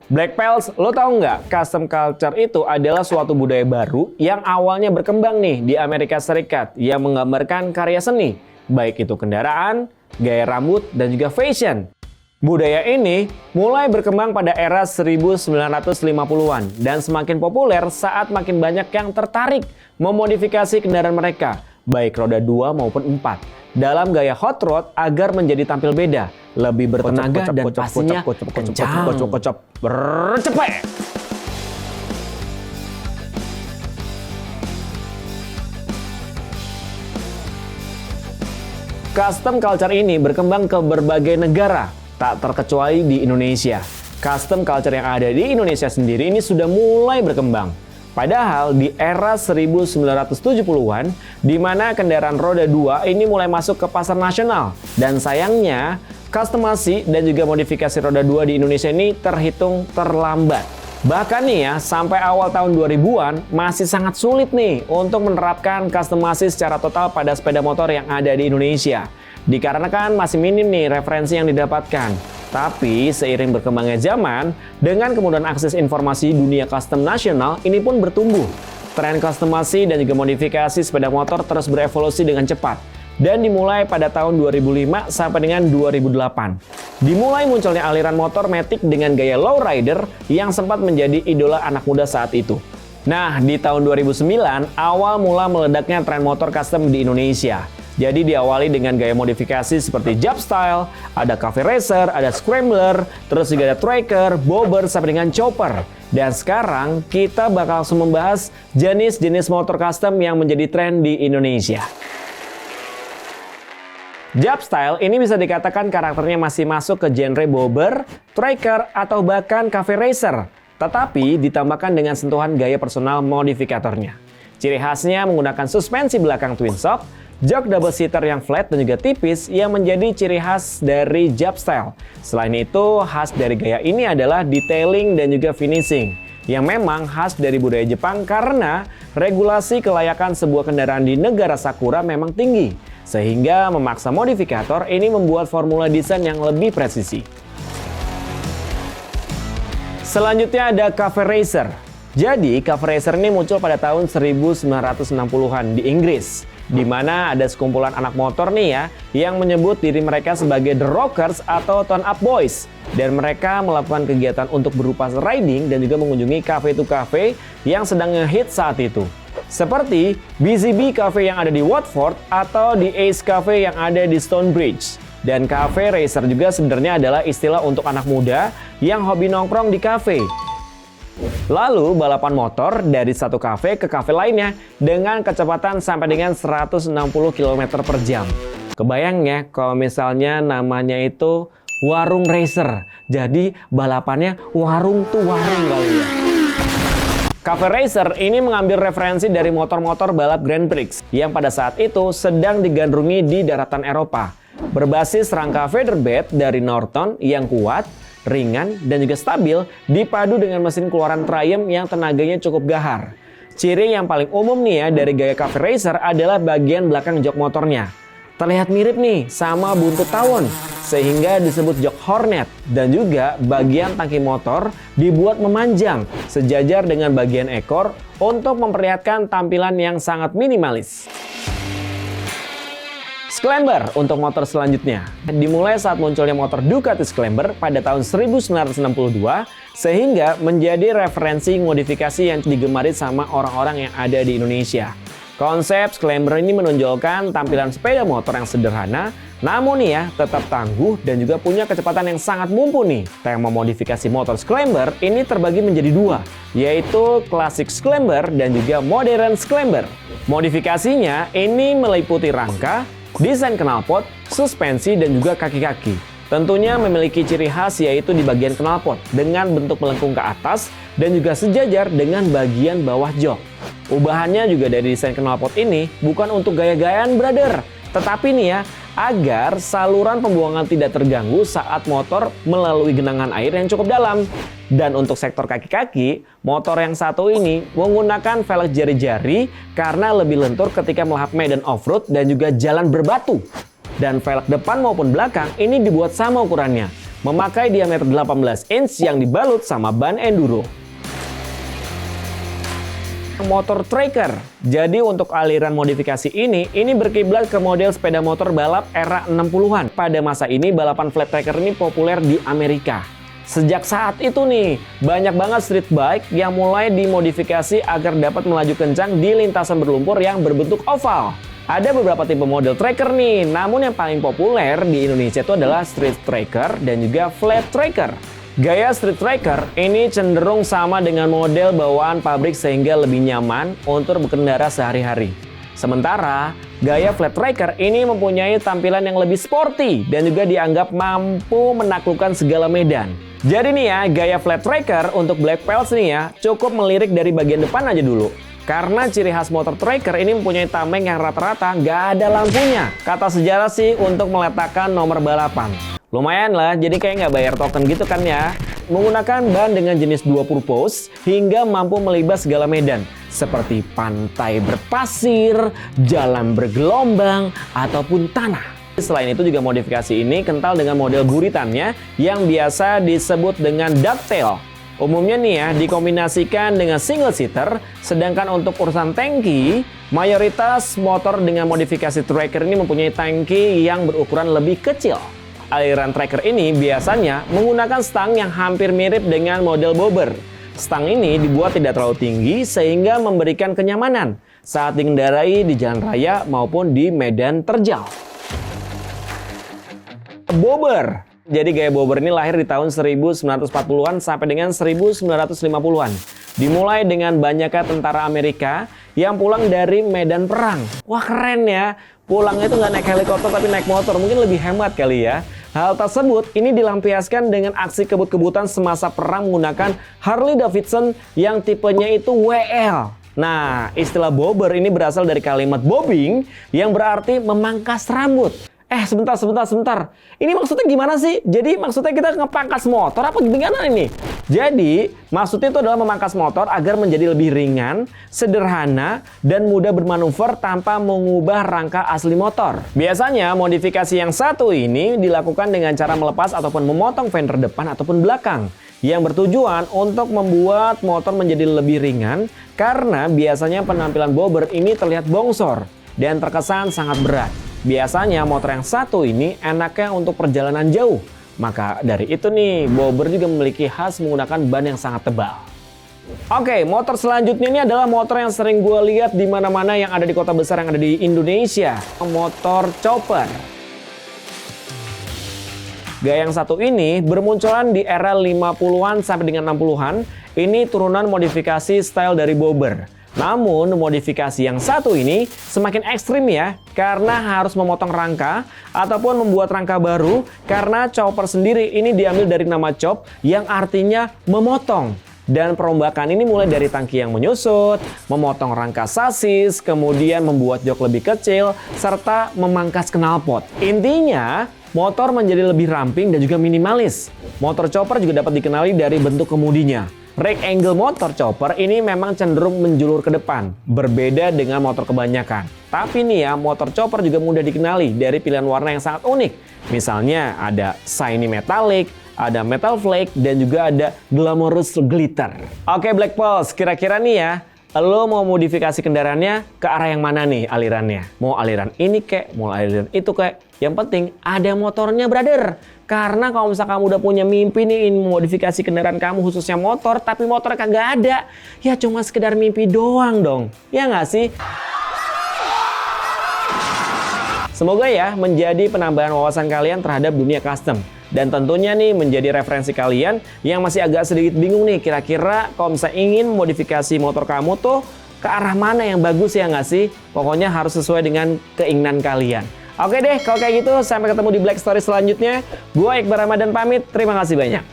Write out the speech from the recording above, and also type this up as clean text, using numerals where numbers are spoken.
Black Pals, lo tahu nggak? Custom culture itu adalah suatu budaya baru yang awalnya berkembang nih di Amerika Serikat yang menggambarkan karya seni, baik itu kendaraan, gaya rambut, dan juga fashion. Budaya ini mulai berkembang pada era 1950-an dan semakin populer saat makin banyak yang tertarik memodifikasi kendaraan mereka, baik roda 2 maupun 4, dalam gaya hot rod agar menjadi tampil beda, lebih bertenaga dan pastinya kencang. Bercepet. Custom culture ini berkembang ke berbagai negara, tak terkecuali di Indonesia. Custom culture yang ada di Indonesia sendiri ini sudah mulai berkembang. Padahal di era 1970-an, di mana kendaraan roda 2 ini mulai masuk ke pasar nasional. Dan sayangnya, customasi dan juga modifikasi roda 2 di Indonesia ini terhitung terlambat. Bahkan nih ya, sampai awal tahun 2000-an masih sangat sulit nih untuk menerapkan customasi secara total pada sepeda motor yang ada di Indonesia. Dikarenakan masih minim nih referensi yang didapatkan. Tapi seiring berkembangnya zaman, dengan kemudahan akses informasi dunia custom nasional ini pun bertumbuh. Tren customasi dan juga modifikasi sepeda motor terus berevolusi dengan cepat. Dan dimulai pada tahun 2005 sampai dengan 2008. Dimulai munculnya aliran motor matic dengan gaya lowrider yang sempat menjadi idola anak muda saat itu. Nah, di tahun 2009, awal mula meledaknya tren motor custom di Indonesia. Jadi diawali dengan gaya modifikasi seperti jump style, ada cafe racer, ada scrambler, terus juga ada tracker, bobber, sampai dengan chopper. Dan sekarang kita bakal langsung membahas jenis-jenis motor custom yang menjadi tren di Indonesia. Jump style ini bisa dikatakan karakternya masih masuk ke genre bobber, tracker, atau bahkan cafe racer. Tetapi ditambahkan dengan sentuhan gaya personal modifikatornya. Ciri khasnya menggunakan suspensi belakang twin shock, jok double seater yang flat dan juga tipis yang menjadi ciri khas dari jump style. Selain itu, khas dari gaya ini adalah detailing dan juga finishing yang memang khas dari budaya Jepang karena regulasi kelayakan sebuah kendaraan di negara Sakura memang tinggi, sehingga memaksa modifikator ini membuat formula desain yang lebih presisi. Selanjutnya ada cafe racer. Jadi, cafe racer ini muncul pada tahun 1960-an di Inggris, di mana ada sekumpulan anak motor nih ya, yang menyebut diri mereka sebagai The Rockers atau Tone Up Boys. Dan mereka melakukan kegiatan untuk berupa riding dan juga mengunjungi cafe to cafe yang sedang ngehit saat itu. Seperti BZB Cafe yang ada di Watford atau di Ace Cafe yang ada di Stonebridge. Dan cafe racer juga sebenarnya adalah istilah untuk anak muda yang hobi nongkrong di cafe. Lalu balapan motor dari satu kafe ke kafe lainnya dengan kecepatan sampai dengan 160 km per jam. Kebayang ya kalau misalnya namanya itu warung racer. Jadi balapannya warung tuh warung kali ya. Cafe racer ini mengambil referensi dari motor-motor balap Grand Prix yang pada saat itu sedang digandrungi di daratan Eropa. Berbasis rangka featherbed dari Norton yang kuat, ringan, dan juga stabil dipadu dengan mesin keluaran Triumph yang tenaganya cukup gahar. Ciri yang paling umum nih ya dari gaya cafe racer adalah bagian belakang jok motornya. Terlihat mirip nih sama buntut tawon, sehingga disebut jok hornet. Dan juga bagian tangki motor dibuat memanjang sejajar dengan bagian ekor untuk memperlihatkan tampilan yang sangat minimalis. Scrambler untuk motor selanjutnya dimulai saat munculnya motor Ducati Scrambler pada tahun 1962 sehingga menjadi referensi modifikasi yang digemari sama orang-orang yang ada di Indonesia. Konsep Scrambler ini menonjolkan tampilan sepeda motor yang sederhana namun nih ya tetap tangguh dan juga punya kecepatan yang sangat mumpuni. Tema modifikasi motor Scrambler ini terbagi menjadi dua, yaitu Classic Scrambler dan juga Modern Scrambler. Modifikasinya ini meliputi rangka, desain knalpot, suspensi, dan juga kaki-kaki. Tentunya memiliki ciri khas yaitu di bagian knalpot dengan bentuk melengkung ke atas dan juga sejajar dengan bagian bawah jok. Ubahannya juga dari desain knalpot ini bukan untuk gaya-gayaan brother, tetapi nih ya, agar saluran pembuangan tidak terganggu saat motor melalui genangan air yang cukup dalam. Dan untuk sektor kaki-kaki, motor yang satu ini menggunakan velg jari-jari karena lebih lentur ketika melahap medan off-road dan juga jalan berbatu. Dan velg depan maupun belakang ini dibuat sama ukurannya. memakai diameter 18 inch yang dibalut sama ban enduro. Motor tracker. Jadi untuk aliran modifikasi ini berkiblat ke model sepeda motor balap era 60-an. Pada masa ini balapan flat tracker ini populer di Amerika. Sejak saat itu nih, banyak banget street bike yang mulai dimodifikasi agar dapat melaju kencang di lintasan berlumpur yang berbentuk oval. Ada beberapa tipe model tracker nih, namun yang paling populer di Indonesia itu adalah street tracker dan juga flat tracker. Gaya street tracker ini cenderung sama dengan model bawaan pabrik sehingga lebih nyaman untuk berkendara sehari-hari. Sementara, gaya flat tracker ini mempunyai tampilan yang lebih sporty dan juga dianggap mampu menaklukkan segala medan. Jadi nih ya, gaya flat tracker untuk Black Pels nih ya, cukup melirik dari bagian depan aja dulu. Karena ciri khas motor tracker ini mempunyai tameng yang rata-rata nggak ada lampunya. Kata sejarah sih untuk meletakkan nomor balapan. Lumayan lah, jadi kayak nggak bayar token gitu kan ya. Menggunakan ban dengan jenis dual purpose hingga mampu melibas segala medan. Seperti pantai berpasir, jalan bergelombang, ataupun tanah. Selain itu juga modifikasi ini kental dengan model buritannya yang biasa disebut dengan ducktail. Umumnya nih ya dikombinasikan dengan single seater, sedangkan untuk urusan tangki, mayoritas motor dengan modifikasi tracker ini mempunyai tangki yang berukuran lebih kecil. Aliran tracker ini biasanya menggunakan stang yang hampir mirip dengan model bobber. Stang ini dibuat tidak terlalu tinggi sehingga memberikan kenyamanan saat dikendarai di jalan raya maupun di medan terjal. Bobber. Jadi gaya bobber ini lahir di tahun 1940-an sampai dengan 1950-an. Dimulai dengan banyaknya tentara Amerika yang pulang dari medan perang. Wah keren ya, pulangnya itu nggak naik helikopter tapi naik motor, mungkin lebih hemat kali ya. Hal tersebut ini dilampiaskan dengan aksi kebut-kebutan semasa perang menggunakan Harley Davidson yang tipenya itu WL. Nah, istilah bobber ini berasal dari kalimat bobbing yang berarti memangkas rambut. Sebentar. Ini maksudnya gimana sih? Jadi maksudnya kita ngepangkas motor apa gimana ini? Jadi maksudnya itu adalah memangkas motor agar menjadi lebih ringan, sederhana, dan mudah bermanuver tanpa mengubah rangka asli motor. Biasanya modifikasi yang satu ini dilakukan dengan cara melepas ataupun memotong fender depan ataupun belakang, yang bertujuan untuk membuat motor menjadi lebih ringan karena biasanya penampilan bobber ini terlihat bongsor dan terkesan sangat berat. Biasanya motor yang satu ini enaknya untuk perjalanan jauh. Maka dari itu nih, bobber juga memiliki khas menggunakan ban yang sangat tebal. Oke, motor selanjutnya ini adalah motor yang sering gue lihat di mana-mana yang ada di kota besar yang ada di Indonesia. Motor chopper. Gaya yang satu ini bermunculan di era 50-an sampai dengan 60-an. Ini turunan modifikasi style dari bobber. Namun modifikasi yang satu ini semakin ekstrim ya, karena harus memotong rangka ataupun membuat rangka baru, karena chopper sendiri ini diambil dari nama chop yang artinya memotong. Dan perombakan ini mulai dari tangki yang menyusut, memotong rangka sasis, kemudian membuat jok lebih kecil, serta memangkas knalpot. Intinya, motor menjadi lebih ramping dan juga minimalis. Motor chopper juga dapat dikenali dari bentuk kemudinya. Rake angle motor chopper ini memang cenderung menjulur ke depan, berbeda dengan motor kebanyakan. Tapi nih ya, motor chopper juga mudah dikenali dari pilihan warna yang sangat unik. Misalnya ada shiny metallic, ada metal flake, dan juga ada glamorous glitter. Oke Black Pels, kira-kira nih ya, lo mau modifikasi kendaraannya ke arah yang mana nih alirannya? Mau aliran ini kek, mau aliran itu kek. Yang penting ada motornya brother. Karena kalau misalnya kamu udah punya mimpi nih ingin modifikasi kendaraan kamu khususnya motor, tapi motornya kagak ada, ya cuma sekedar mimpi doang dong. Ya nggak sih? Semoga ya menjadi penambahan wawasan kalian terhadap dunia custom. Dan tentunya nih menjadi referensi kalian yang masih agak sedikit bingung nih, kira-kira kalau misalnya ingin modifikasi motor kamu tuh ke arah mana yang bagus ya nggak sih? Pokoknya harus sesuai dengan keinginan kalian. Oke deh, kalau kayak gitu sampai ketemu di Black Story selanjutnya. Gua Iqbal Ramadan pamit, terima kasih banyak.